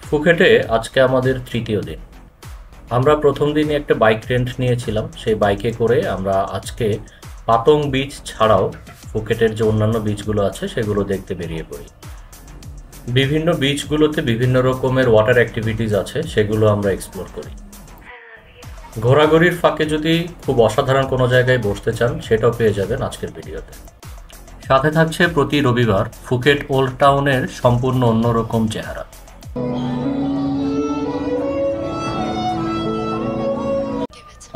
ফুকেটে আজকে আমাদের তৃতীয় দিন। আমরা প্রথম দিনে একটা বাইক রেন্ট নিয়েছিলাম। সেই বাইকে করে আমরা আজকে পাতং বিচ ছাড়াও ফুকেটের যে অন্যান্য বিচগুলো আছে সেগুলো দেখতে বেরিয়ে পড়ি। বিভিন্ন বিচগুলোতে বিভিন্ন রকমের ওয়াটার অ্যাক্টিভিটিস আছে, সেগুলো আমরা এক্সপ্লোর করি। ঘোরাঘুরির ফাঁকে যদি খুব অসাধারণ কোনো জায়গায় বসতে চান, সেটাও পেয়ে যাবেন আজকের ভিডিওতে। সাথে থাকছে প্রতি রবিবার ফুকেট ওল্ড টাউনের সম্পূর্ণ অন্যরকম চেহারা।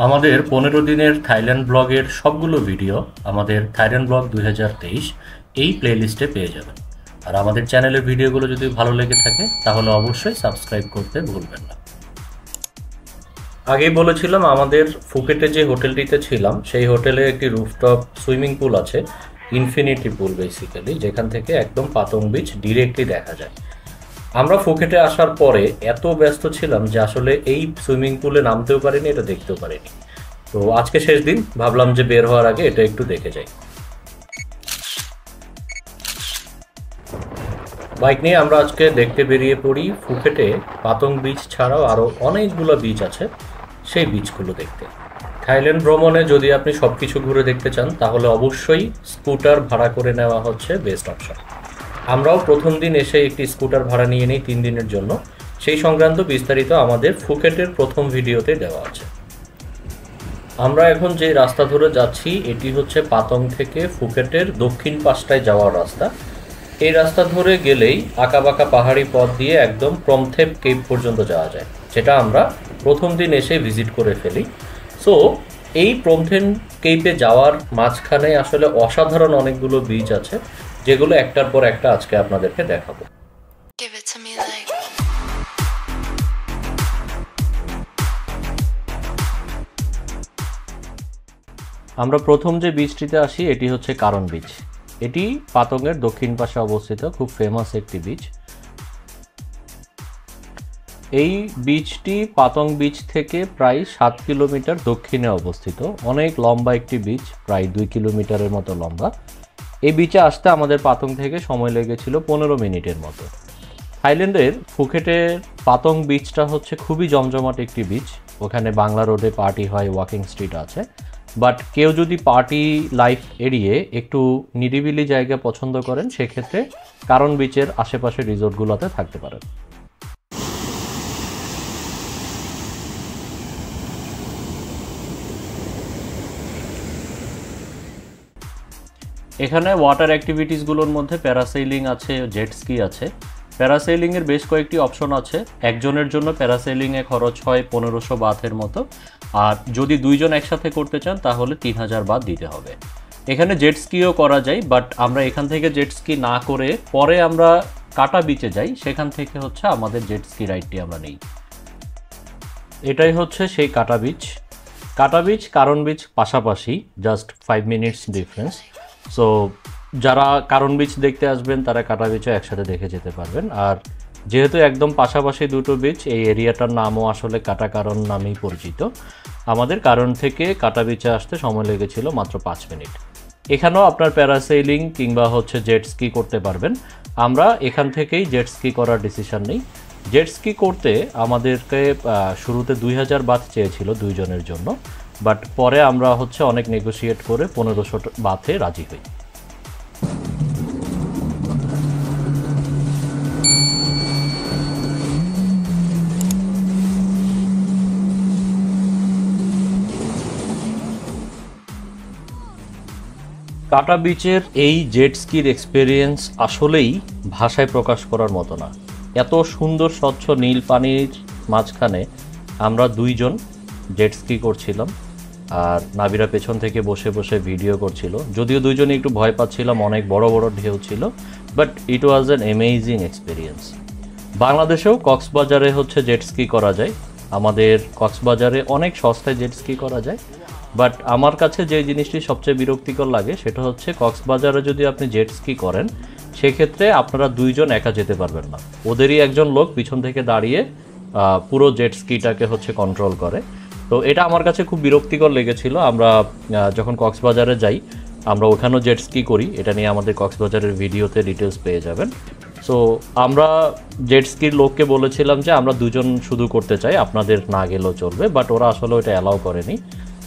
আমাদের 15 দিনের থাইল্যান্ড ব্লগের সবগুলো ভিডিও আমাদের থাইল্যান্ড ব্লগ 2023 এই প্লেলিস্টে পেয়ে যাবেন। আর আমাদের চ্যানেলের ভিডিওগুলো যদি ভালো লেগে থাকে তাহলে অবশ্যই সাবস্ক্রাইব করতে ভুলবেন না। আগেই বলেছিলাম, আমাদের ফুকেটে যে হোটেলটিতে ছিলাম সেই হোটেলে একটি রুফটপ সুইমিং পুল আছে, ইনফিনিটি পুল বেসিক্যালি, যেখান থেকে একদম পাতং বিচ ডিরেক্টলি দেখা যায়। আমরা ফুকেটে আসার পরে এত ব্যস্ত ছিলাম যে আসলে এই সুইমিং পুলে নামতেও পারিনি, এটা দেখতেও পারিনি। তো আজকে শেষ দিন, ভাবলাম যে বের হওয়ার আগে এটা একটু দেখে যাই। বাইক নিয়ে আমরা আজকে দেখতে বেরিয়ে পড়ি ফুকেটে পাতং বিচ ছাড়াও আরও অনেকগুলো বিচ আছে, সেই বিচগুলো দেখতে। থাইল্যান্ড ভ্রমণে যদি আপনি সব কিছু ঘুরে দেখতে চান তাহলে অবশ্যই স্কুটার ভাড়া করে নেওয়া হচ্ছে বেস্ট অপশন। আমরাও প্রথম দিন এসে একটি স্কুটার ভাড়া নিয়ে নিই 3 দিনের জন্য। সেই সংক্রান্ত বিস্তারিত আমাদের ফুকেটের প্রথম ভিডিওতে দেওয়া আছে। আমরা এখন যে রাস্তা ধরে যাচ্ছি এটি হচ্ছে পাতং থেকে ফুকেটের দক্ষিণ পাশটায় যাওয়ার রাস্তা। এই রাস্তা ধরে গেলেই আঁকাবাঁকা পাহাড়ি পথ দিয়ে একদম প্রমথেপ কেপ পর্যন্ত যাওয়া যায়, যেটা আমরা প্রথম দিন এসে ভিজিট করে ফেলি। সো এই প্রমথেপ কেপে যাওয়ার মাঝখানে আসলে অসাধারণ অনেকগুলো বিচ আছে, যেগুলো একটার পর একটা আজকে আপনাদেরকে দেখাবো। আমরা প্রথম যে বিচটিতে আসি এটি হচ্ছে কারণ বিচ। এটি পাতংয়ের দক্ষিণ পাশে অবস্থিত, খুব ফেমাস একটি বিচ। এই বিচটি পাতং বিচ থেকে প্রায় 7 কিলোমিটার দক্ষিণে অবস্থিত। অনেক লম্বা একটি বিচ, প্রায় 2 কিলোমিটারের মতো লম্বা। এই বিচে আসতে আমাদের পাতং থেকে সময় লেগেছিল 15 মিনিটের মতো। থাইল্যান্ডের ফুকেটের পাতং বিচটা হচ্ছে খুবই জমজমাট একটি বিচ। ওখানে বাংলা রোডে পার্টি হয়, ওয়াকিং স্ট্রিট আছে। বাট কেউ যদি পার্টি লাইফ এড়িয়ে একটু নিরিবিলি জায়গা পছন্দ করেন, সেক্ষেত্রে কারণ বিচের আশেপাশে রিসোর্টগুলোতে থাকতে পারেন। এখানে ওয়াটার অ্যাক্টিভিটিসগুলোর মধ্যে প্যারাসেইলিং আছে, জেট স্কি আছে। প্যারাসেইলিংয়ের বেশ কয়েকটি অপশন আছে। একজনের জন্য প্যারাসেইলিংয়ে খরচ হয় 1500 বাথের মতো, আর যদি 2 জন একসাথে করতে চান তাহলে 3000 বাথ দিতে হবে। এখানে জেট স্কিও করা যায়, বাট আমরা এখান থেকে জেট স্কি না করে পরে আমরা কাটা বিচে যাই, সেখান থেকে হচ্ছে আমাদের জেট স্কি রাইডটি আমরা নিই। এটাই হচ্ছে সেই কাটা বিচ। কাটা বিচ কারণ বিচ পাশাপাশি, জাস্ট 5 মিনিটস ডিফারেন্স। সো যারা কারণ বিচ দেখতে আসবেন তারা কাটা বিচও একসাথে দেখে যেতে পারবেন। আর যেহেতু একদম পাশাপাশি দুটো বিচ, এই এরিয়াটার নামও আসলে কাটা কারণ নামেই পরিচিত। আমাদের কারণ থেকে কাটা বিচে আসতে সময় লেগেছিল মাত্র 5 মিনিট। এখানেও আপনার প্যারাসেইলিং কিংবা হচ্ছে জেট স্কি করতে পারবেন। আমরা এখান থেকেই জেট স্কি করার ডিসিশন নিই। জেট স্কি করতে আমাদেরকে শুরুতে 2000 বাথ চেয়েছিল 2 জনের জন্য, বাট পরে আমরা হচ্ছে অনেক নেগোশিয়েট করে 1500 বাথে রাজি হই। কাটা বিচের এই জেট স্কির এক্সপেরিয়েন্স আসলেই ভাষায় প্রকাশ করার মতো না। এত সুন্দর স্বচ্ছ নীল পানির মাঝখানে আমরা 2 জন জেট স্কি করছিলাম, আর নাবিরা পেছন থেকে বসে বসে ভিডিও করছিল। যদিও 2 জনে একটু ভয় পাচ্ছিলাম, অনেক বড় বড় ঢেউ ছিল, but it was an amazing experience. বাংলাদেশেও কক্সবাজারে হচ্ছে জেট স্কি করা যায়। আমাদের কক্সবাজারে অনেক সস্তায় জেট স্কি করা যায়, বাট আমার কাছে যে জিনিসটি সবচেয়ে বিরক্তিকর লাগে সেটা হচ্ছে কক্সবাজারে যদি আপনি জেট স্কি করেন, সেক্ষেত্রে আপনারা 2 জন একা যেতে পারবেন না। ওদেরই একজন লোক পিছন থেকে দাঁড়িয়ে পুরো জেট স্কিটাকে হচ্ছে কন্ট্রোল করে। তো এটা আমার কাছে খুব বিরক্তিকর লেগেছিল। আমরা যখন কক্সবাজারে যাই আমরা ওখানেও জেট স্কি করি, এটা নিয়ে আমাদের কক্সবাজারের ভিডিওতে ডিটেলস পেয়ে যাবেন। সো আমরা জেট স্কির লোককে বলেছিলাম যে আমরা দুজন শুধু করতে চাই, আপনাদের না গেলেও চলবে, বাট ওরা আসলে ওটা অ্যালাউ করেনি।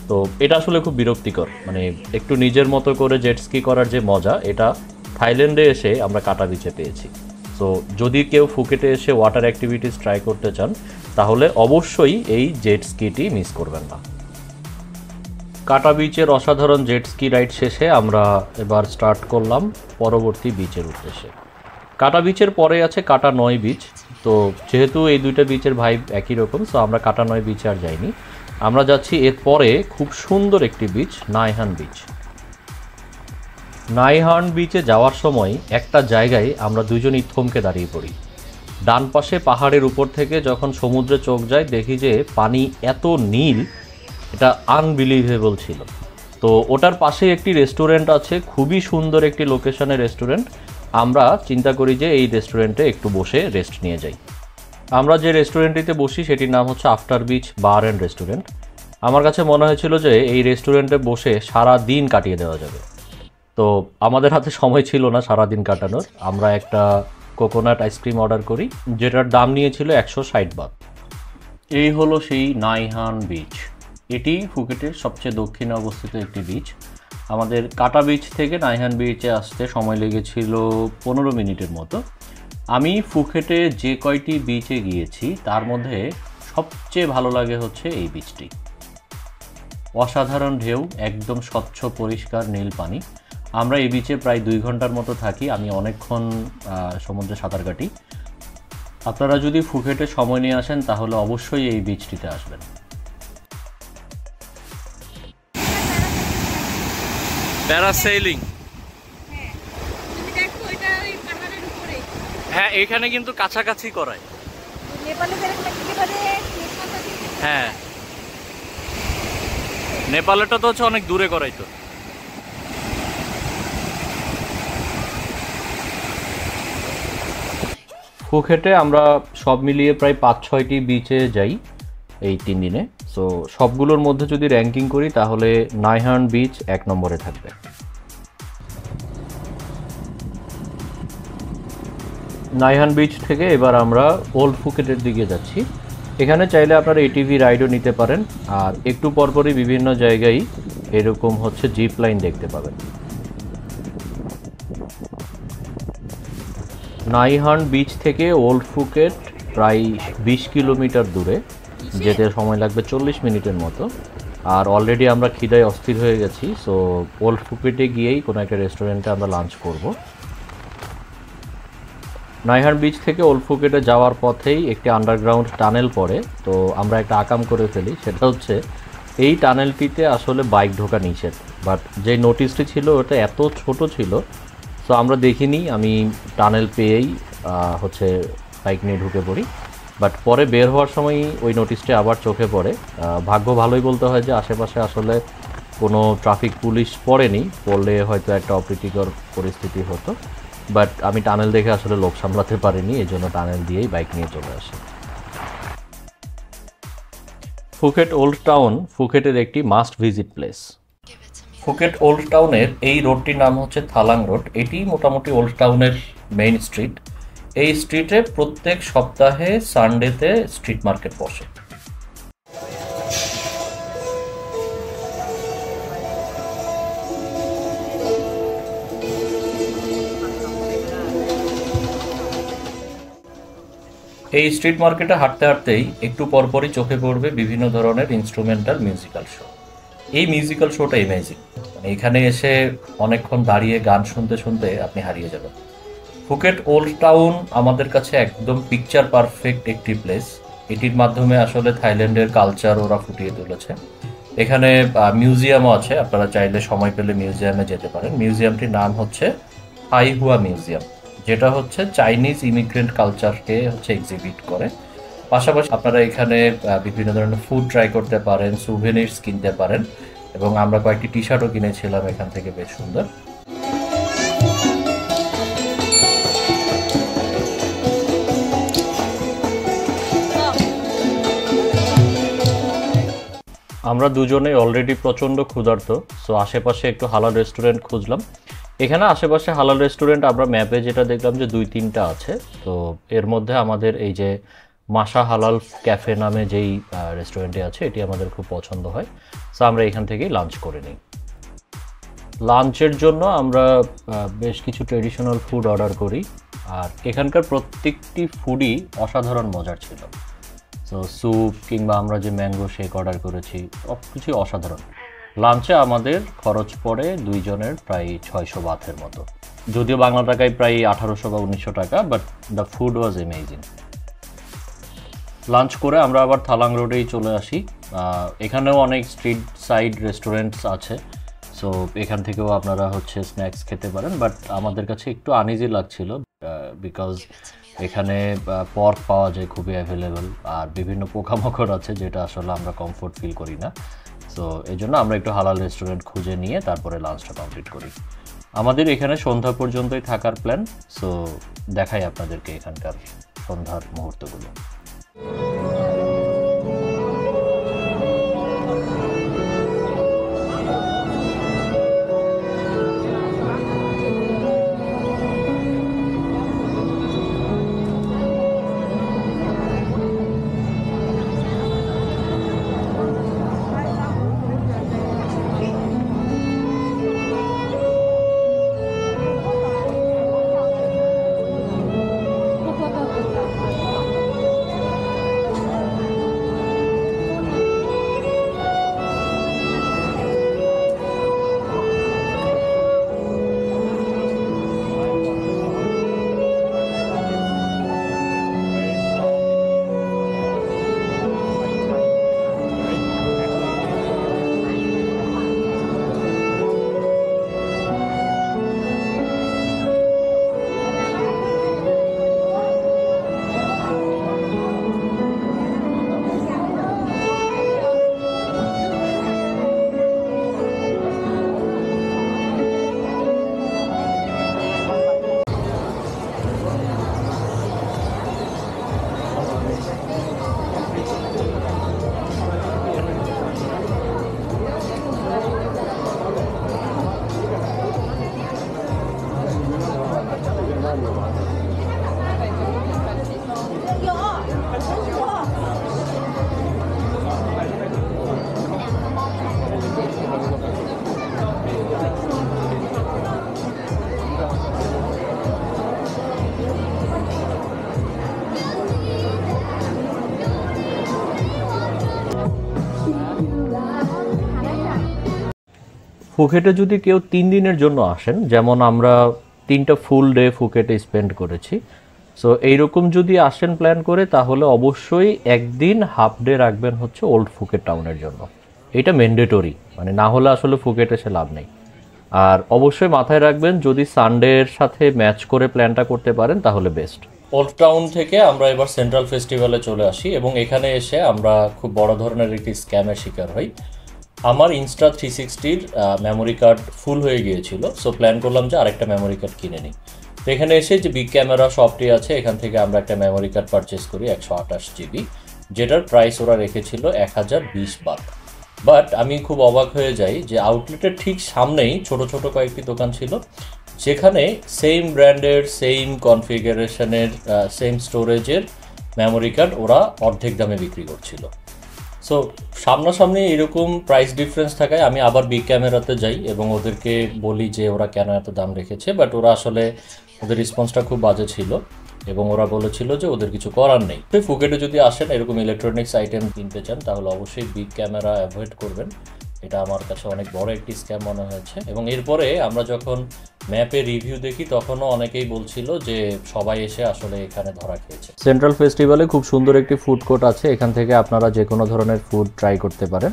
তো এটা আসলে খুব বিরক্তিকর, মানে একটু নিজের মতো করে জেট স্কি করার যে মজা, এটা থাইল্যান্ডে এসে আমরা কাটা বিচে পেয়েছি। সো যদি কেউ ফুকেটে এসে ওয়াটার অ্যাক্টিভিটিস ট্রাই করতে চান তাহলে অবশ্যই এই জেট স্কিটি মিস করবেন না। কাটা বিচের অসাধারণ জেট স্কি রাইড শেষে আমরা এবার স্টার্ট করলাম পরবর্তী বিচের উদ্দেশ্যে। কাটা বিচের পরে আছে কাটা নয় বিচ। তো যেহেতু এই দুইটা বিচের ভাইব একই রকম, সো আমরা কাটা নয় বিচে আর যাইনি, আমরা যাচ্ছি এরপরে খুব সুন্দর একটি বিচ, নাই হার্ন বিচ। নাই হার্ন বিচে যাওয়ার সময় একটা জায়গায় আমরা দুজনই থমকে দাঁড়িয়ে পড়ি। ডান পাশে পাহাড়ের উপর থেকে যখন সমুদ্রে চোখ যায় দেখি যে পানি এত নীল, এটা আনবিলিভেবল ছিল। তো ওটার পাশে একটি রেস্টুরেন্ট আছে, খুবই সুন্দর একটি লোকেশনের রেস্টুরেন্ট। আমরা চিন্তা করি যে এই রেস্টুরেন্টে একটু বসে রেস্ট নিয়ে যাই। আমরা যে রেস্টুরেন্টটিতে বসি সেটির নাম হচ্ছে after beach bar and restaurant. আমার কাছে মনে হয়েছিল যে এই রেস্টুরেন্টে বসে সারা দিন কাটিয়ে দেওয়া যাবে। তো আমাদের হাতে সময় ছিল না সারা দিন কাটানোর। আমরা একটা কোকোনাট আইসক্রিম অর্ডার করি, যেটার দাম নিয়েছিল 160 বাত। এই হলো সেই নাই হার্ন বিচ। এটি ফুকেটের সবচেয়ে দক্ষিণে অবস্থিত একটি বিচ। আমাদের কাটা বিচ থেকে নাই হার্ন বিচে আসতে সময় লেগেছিল 15 মিনিটের মতো। আমি ফুকেটে যে কয়টি বিচে গিয়েছি তার মধ্যে সবচেয়ে ভালো লাগে হচ্ছে এই বিচটি। অসাধারণ ঢেউ, একদম স্বচ্ছ পরিষ্কার নীল পানি। আমরা এই বিচে প্রায় 2 ঘন্টার মতো থাকি। আমি অনেকক্ষণ সমুদ্রে সাঁতার কাটি। আপনারা যদি ফুকেটে সময় নিয়ে আসেন তাহলে অবশ্যই এই বিচটিতে আসবেন। প্যারাসেইলিং, হ্যাঁ এখানে কিন্তু কাছাকাছি করায়। হ্যাঁ নেপালেরটা তো হচ্ছে অনেক দূরে করাই। তো ফুকেটে আমরা সব মিলিয়ে প্রায় 5-6টি বিচে যাই এই 3 দিনে। সো সবগুলোর মধ্যে যদি র্যাঙ্কিং করি তাহলে নাই হার্ন বিচ 1 নম্বরে থাকবে। নাই হার্ন বিচ থেকে এবার আমরা ওল্ড ফুকেটের দিকে যাচ্ছি। এখানে চাইলে আপনারা এটিভি রাইডও নিতে পারেন, আর একটু পরপরই বিভিন্ন জায়গায় এরকম হচ্ছে জিপ লাইন দেখতে পাবেন। নাই হার্ন বিচ থেকে ওল্ড ফুকেট প্রায় 20 কিলোমিটার দূরে, যেতে সময় লাগবে 40 মিনিটের মতো। আর অলরেডি আমরা খিদায় অস্থির হয়ে গেছি। সো ওল্ড ফুকেটে গিয়েই কোনো একটা রেস্টুরেন্টে আমরা লাঞ্চ করব। নাই হার্ন বিচ থেকে ওল্ড ফুকেটে যাওয়ার পথেই একটি আন্ডারগ্রাউন্ড টানেল পড়ে। তো আমরা একটা আকাম করে ফেলি, সেটা হচ্ছে এই টানেলটিতে আসলে বাইক ঢোকা নিষেধ, বাট যে নোটিশটি ছিল ওটা এত ছোট ছিল, সো আমরা দেখিনি। আমি টানেল পেয়েই হচ্ছে বাইক নিয়ে ঢুকে পড়ি। বাট পরে বের হওয়ার সময় ওই নোটিশটি আবার চোখে পড়ে। ভাগ্য ভালোই বলতে হয় যে আশেপাশে আসলে কোনো ট্রাফিক পুলিশ পড়েনি, পড়লে হয়তো একটা অপ্রীতিকর পরিস্থিতি হতো। বাট আমি টানেল দেখে আসলে লোক সামলাতে পারিনি, এই জন্য টানেল দিয়েই বাইক নিয়ে চলে আসি। ফুকেট ওল্ড টাউন ফুকেটের একটি must visit place. Phuket old টাউনের এই রোডটির নাম হচ্ছে থালাং রোড। এটি মোটামুটি ওল্ড টাউনের মেইন স্ট্রিট। এই স্ট্রিটে প্রত্যেক সপ্তাহে সানডেতে স্ট্রিট মার্কেট বসে। এই স্ট্রিট মার্কেটে হাঁটতে হাঁটতেই একটু পরপরই চোখে পড়বে বিভিন্ন ধরনের ইনস্ট্রুমেন্টাল মিউজিক্যাল শো। এই মিউজিক্যাল শোটা ইমেজিং, মানে এখানে এসে অনেকক্ষণ দাঁড়িয়ে গান শুনতে শুনতে আপনি হারিয়ে যাবেন। ফুকেট ওল্ড টাউন আমাদের কাছে একদম পিকচার পারফেক্ট একটি প্লেস। এটির মাধ্যমে আসলে থাইল্যান্ডের কালচার ওরা ফুটিয়ে তুলেছে। এখানে মিউজিয়ামও আছে, আপনারা চাইলে সময় পেলে মিউজিয়ামে যেতে পারেন। মিউজিয়ামটির নাম হচ্ছে হাই হুয়া মিউজিয়াম, যেটা হচ্ছে চাইনিজ ইমিগ্রেন্ট কালচারকে হচ্ছে এক্সিবিট করে। পাশাপাশি আপনারা এখানে বিভিন্ন ধরনের ফুড ট্রাই করতে পারেন, সুভেনিরস কিনতে পারেন, এবং আমরা কয়েকটি টি শার্টও কিনেছিলাম এখান থেকে, বেশ সুন্দর। আমরা দুজনেই অলরেডি প্রচণ্ড ক্ষুধার্ত, সো আশেপাশে একটু হালাল রেস্টুরেন্ট খুঁজলাম। এখানে আশেপাশে হালাল রেস্টুরেন্ট আমরা ম্যাপে যেটা দেখলাম যে 2-3টা আছে। তো এর মধ্যে আমাদের এই যে মাশা হালাল ক্যাফে নামে যেই রেস্টুরেন্টে আছে এটি আমাদের খুব পছন্দ হয়। সো আমরা এখান থেকেই লাঞ্চ করে নিই। লাঞ্চের জন্য আমরা বেশ কিছু ট্রেডিশনাল ফুড অর্ডার করি, আর এখানকার প্রত্যেকটি ফুডই অসাধারণ মজার ছিল। সো স্যুপ কিংবা আমরা যে ম্যাঙ্গো শেক অর্ডার করেছি সব কিছুই অসাধারণ। লাঞ্চে আমাদের খরচ পড়ে 2 জনের প্রায় 600 বাথের মতো, যদিও বাংলা টাকায় প্রায় 1800 বা 1900 টাকা, but the food was amazing. Lunch করে আমরা আবার থালাং রোডেই চলে আসি। এখানেও অনেক স্ট্রিট সাইড রেস্টুরেন্টস আছে, সো এখান থেকেও আপনারা স্ন্যাক্স খেতে পারেন। বাট আমাদের কাছে একটু আনইজি লাগছিল বিকজ এখানে পর্ক পাওয়া যায় খুবই অ্যাভেলেবল, আর বিভিন্ন পোকামাকড় আছে যেটা আসলে আমরা কমফোর্ট ফিল করি না। সো এই জন্য আমরা একটু হালাল রেস্টুরেন্ট খুঁজে নিয়ে তারপরে লাঞ্চটা কমপ্লিট করি। আমাদের এখানে সন্ধ্যা পর্যন্তই থাকার প্ল্যান, সো দেখাই আপনাদেরকে এখানকার সন্ধ্যার মুহূর্তগুলো। ফুকেটে যদি কেউ 3 দিনের জন্য আসেন, যেমন আমরা 3টা ফুল ডে ফুকেটে স্পেন্ড করেছি, সো এইরকম যদি আসেন প্ল্যান করে, তাহলে অবশ্যই একদিন হাফ ডে রাখবেন ওল্ড ফুকেট টাউনের জন্য। এটা ম্যান্ডেটরি, মানে না হলে আসলে ফুকেট এসে লাভ নেই। আর অবশ্যই মাথায় রাখবেন, যদি সানডের সাথে ম্যাচ করে প্ল্যানটা করতে পারেন তাহলে বেস্ট। ওল্ড টাউন থেকে আমরা এবার সেন্ট্রাল ফেস্টিভ্যালে চলে আসি, এবং এখানে এসে আমরা খুব বড় ধরনের একটি স্ক্যামের শিকার হই। আমার ইনস্টা 360-র মেমোরি কার্ড ফুল হয়ে গিয়েছিল, সো প্ল্যান করলাম যে আরেকটা মেমোরি কার্ড কিনে নিই। তো এখানে এসে যে বিগ ক্যামেরা শপটি আছে, এখান থেকে আমরা একটা মেমোরি কার্ড পারচেস করি 128 GB, যেটার প্রাইস ওরা রেখেছিল 1020 বাত। বাট আমি খুব অবাক হয়ে যাই যে আউটলেটের ঠিক সামনেই ছোট ছোট কয়েকটি দোকান ছিল, যেখানে সেম ব্র্যান্ডের, সেম কনফিগারেশনের, সেম স্টোরেজের মেমোরি কার্ড ওরা অর্ধেক দামে বিক্রি করছিল। সো সামনাসামনি এরকম প্রাইস ডিফারেন্স থাকায় আমি আবার বিগ ক্যামেরাতে যাই এবং ওদেরকে বলি যে ওরা কেন এত দাম রেখেছে, বাট ওরা আসলে ওদের রেসপন্সটা খুব বাজে ছিল এবং ওরা বলেছিল যে ওদের কিছু করার নেই। তো ফুকেটে যদি আসেন এরকম ইলেকট্রনিক্স আইটেম কিনতে চান, তাহলে অবশ্যই বিগ ক্যামেরা অ্যাভয়েড করবেন। এটা আমার কাছে অনেক বড় একটি স্ক্যাম মনে হয়েছে। এবং এরপরে আমরা যখন ম্যাপে রিভিউ দেখি, তখনও অনেকেই বলছিল যে সবাই এসে আসলে এখানে ধরা খেয়েছে। সেন্ট্রাল ফেস্টিভ্যালে খুব সুন্দর একটি ফুড কোর্ট আছে, এখান থেকে আপনারা যে কোনো ধরনের ফুড ট্রাই করতে পারেন।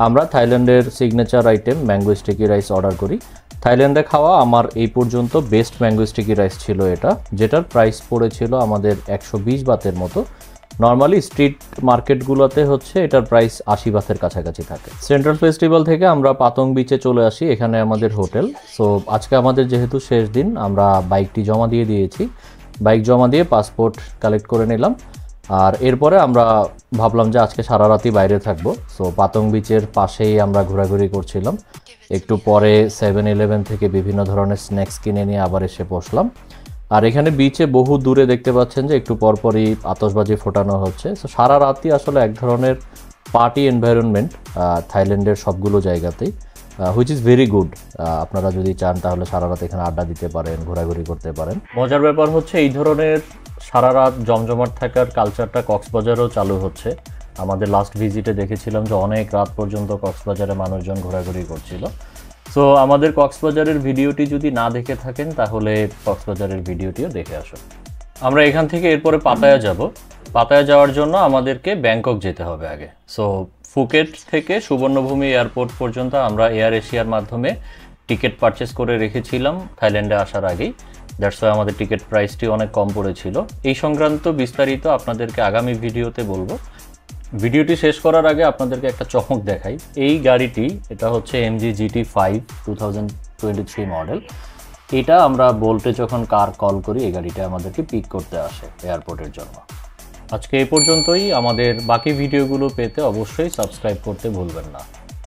আমরা থাইল্যান্ডের signature item mango sticky rice order করি। থাইল্যান্ডে খাওয়া আমার এই পর্যন্ত বেস্ট ম্যাঙ্গো স্টিকি রাইস ছিল এটা, যেটার প্রাইস পড়েছিল আমাদের 120 বাতের মতো। নর্মালি স্ট্রিট মার্কেটগুলোতে এটার প্রাইস 80 বাতের কাছাকাছি থাকে। সেন্ট্রাল ফেস্টিভ্যাল থেকে আমরা পাতং বিচে চলে আসি, এখানে আমাদের হোটেল। সো আজকে আমাদের যেহেতু শেষ দিন, আমরা বাইকটি জমা দিয়ে দিয়েছি। বাইক জমা দিয়ে পাসপোর্ট কালেক্ট করে নিলাম আর এরপরে আমরা ভাবলাম যে আজকে সারা রাতই বাইরে থাকবো, সো পাতং বিচের পাশেই আমরা ঘোরাঘুরি করছিলাম। একটু পরে 7-Eleven থেকে বিভিন্ন ধরনের স্ন্যাক্স কিনে নিয়ে আবার এসে বসলাম। আর এখানে বিচে বহু দূরে দেখতে পাচ্ছেন যে একটু পরপরই আতশবাজি ফোটানো হচ্ছে। সো সারা রাতই আসলে এক ধরনের পার্টি এনভায়রনমেন্ট থাইল্যান্ডের সবগুলো জায়গাতেই, হুইচ ইজ ভেরি গুড। আপনারা যদি চান তাহলে সারা রাত এখানে আড্ডা দিতে পারেন, ঘোরাঘুরি করতে পারেন। মজার ব্যাপার হচ্ছে এই ধরনের সারা রাত জমজমাট থাকার কালচারটা কক্সবাজারেও চালু হচ্ছে। আমাদের লাস্ট ভিজিটে দেখেছিলাম যে অনেক রাত পর্যন্ত কক্সবাজারে মানুষজন ঘোরাঘুরি করছিল। সো আমাদের কক্সবাজারের ভিডিওটি যদি না দেখে থাকেন তাহলে কক্সবাজারের ভিডিওটিও দেখে আসুন। আমরা এখান থেকে এরপরে পাতায়া যাব। পাতায়া যাওয়ার জন্য আমাদেরকে ব্যাংকক যেতে হবে আগে। সো ফুকেট থেকে সুবর্ণভূমি এয়ারপোর্ট পর্যন্ত আমরা এয়ার এশিয়ার মাধ্যমে টিকিট পারচেস করে রেখেছিলাম থাইল্যান্ডে আসার আগেই। দ্যাটস ওয়াই আমাদের টিকিট প্রাইসটি অনেক কম পড়েছিল। এই সংক্রান্ত বিস্তারিত আপনাদেরকে আগামী ভিডিওতে বলবো। ভিডিওটি শেষ করার আগে আপনাদেরকে একটা চমক দেখাই। এই গাড়িটি, এটা হচ্ছে MG GT5 2023 মডেল। এটা আমরা বলতে যখন কার কল করি এই গাড়িটা আমাদেরকে পিক করতে আসে এয়ারপোর্টের জন্য। আজকে এই পর্যন্তই। আমাদের বাকি ভিডিওগুলো পেতে অবশ্যই সাবস্ক্রাইব করতে ভুলবেন না।